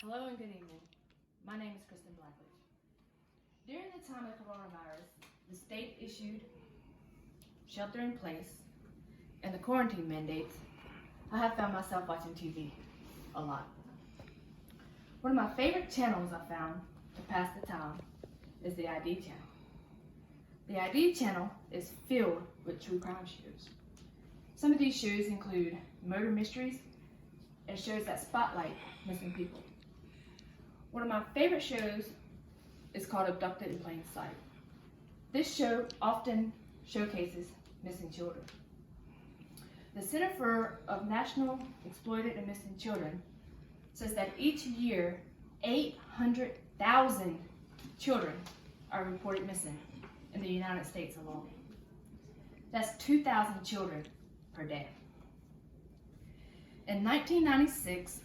Hello and good evening. My name is Kristin Blackledge. During the time of coronavirus, the state issued shelter in place and the quarantine mandates. I have found myself watching TV a lot. One of my favorite channels I found to pass the time is the ID channel. The ID channel is filled with true crime shows. Some of these shows include murder mysteries and shows that spotlight missing people. One of my favorite shows is called Abducted in Plain Sight. This show often showcases missing children. The Center for National Exploited and Missing Children says that each year 800,000 children are reported missing in the United States alone. That's 2,000 children per day. In 1996,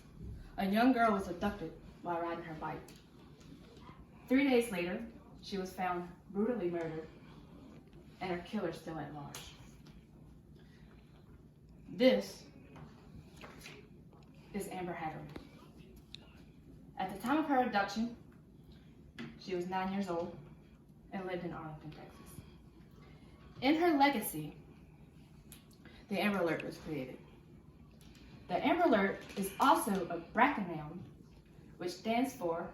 a young girl was abducted while riding her bike. 3 days later, she was found brutally murdered and her killer still at large. This is Amber Hatterley. At the time of her abduction, she was 9 years old and lived in Arlington, Texas. In her legacy, the Amber Alert was created. The Amber Alert is also a acronym which stands for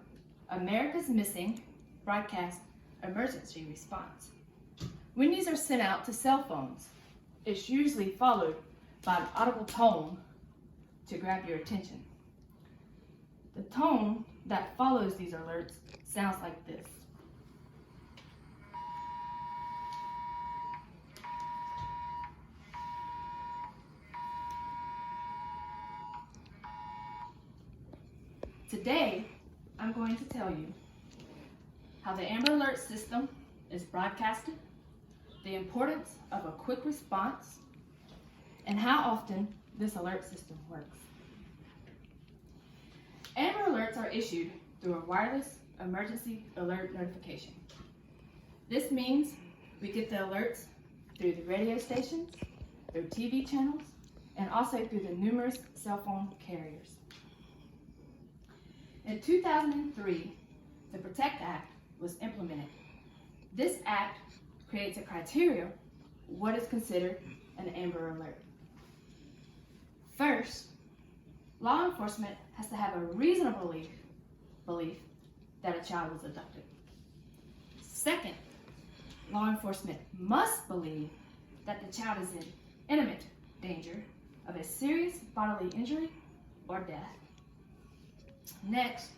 America's Missing Broadcast Emergency Response. When these are sent out to cell phones, it's usually followed by an audible tone to grab your attention. The tone that follows these alerts sounds like this. Today, I'm going to tell you how the Amber Alert system is broadcasted, the importance of a quick response, and how often this alert system works. Amber Alerts are issued through a wireless emergency alert notification. This means we get the alerts through the radio stations, through TV channels, and also through the numerous cell phone carriers. In 2003, the PROTECT Act was implemented. This act creates a criteria what is considered an Amber Alert. First, law enforcement has to have a reasonable belief that a child was abducted. Second, law enforcement must believe that the child is in imminent danger of a serious bodily injury or death. Next,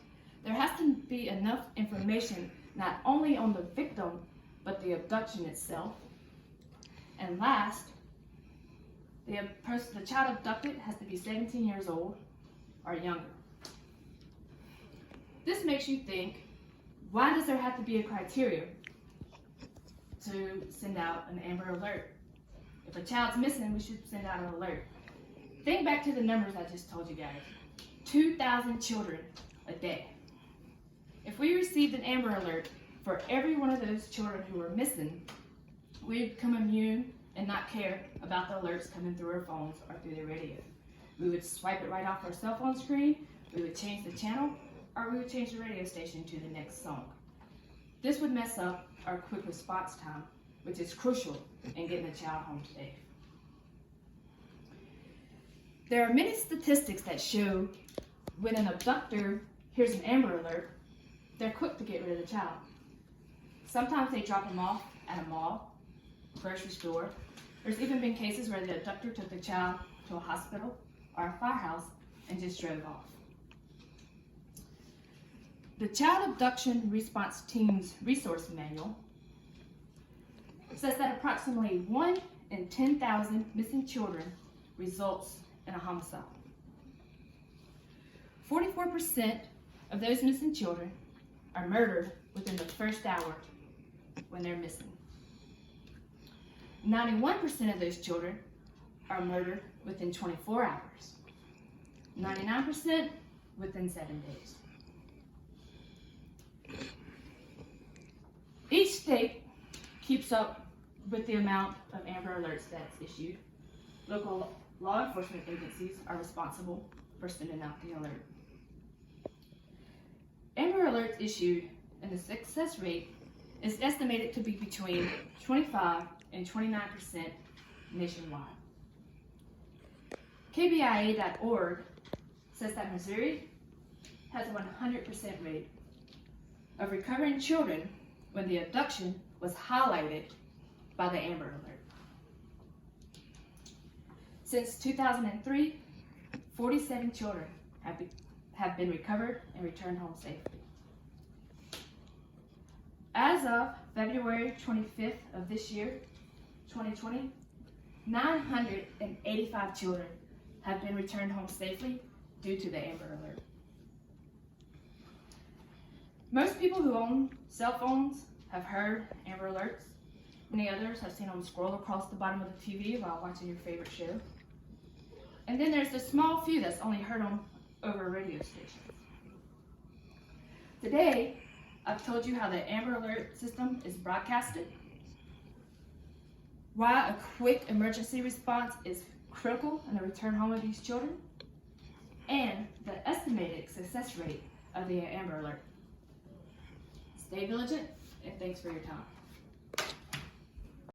there has to be enough information not only on the victim, but the abduction itself. And last, the child abducted has to be 17 years old or younger. This makes you think, why does there have to be a criteria to send out an Amber Alert? If a child's missing, we should send out an alert. Think back to the numbers I just told you guys. 2,000 children a day. If we received an Amber Alert for every one of those children who were missing, we'd become immune and not care about the alerts coming through our phones or through the radio. We would swipe it right off our cell phone screen, we would change the channel, or we would change the radio station to the next song. This would mess up our quick response time, which is crucial in getting a child home safe. There are many statistics that show when an abductor hears an Amber Alert, they're quick to get rid of the child. Sometimes they drop them off at a mall, grocery store. There's even been cases where the abductor took the child to a hospital or a firehouse and just drove off. The Child Abduction Response Team's resource manual says that approximately 1 in 10,000 missing children results in a homicide. 44% of those missing children are murdered within the first hour when they're missing. 91% of those children are murdered within 24 hours. 99% within 7 days. Each state keeps up with the amount of Amber Alerts that's issued. Local law enforcement agencies are responsible for sending out the alert. Amber Alerts issued and the success rate is estimated to be between 25 and 29% nationwide. KBIA.org says that Missouri has a 100% rate of recovering children when the abduction was highlighted by the Amber Alert. Since 2003, 47 children have been recovered and returned home safely. As of February 25th of this year, 2020, 985 children have been returned home safely due to the Amber Alert. Most people who own cell phones have heard Amber Alerts. Many others have seen them scroll across the bottom of the TV while watching your favorite show. And then there's the small few that's only heard them over radio stations. Today, I've told you how the Amber Alert system is broadcasted, why a quick emergency response is critical in the return home of these children, and the estimated success rate of the Amber Alert. Stay vigilant, and thanks for your time.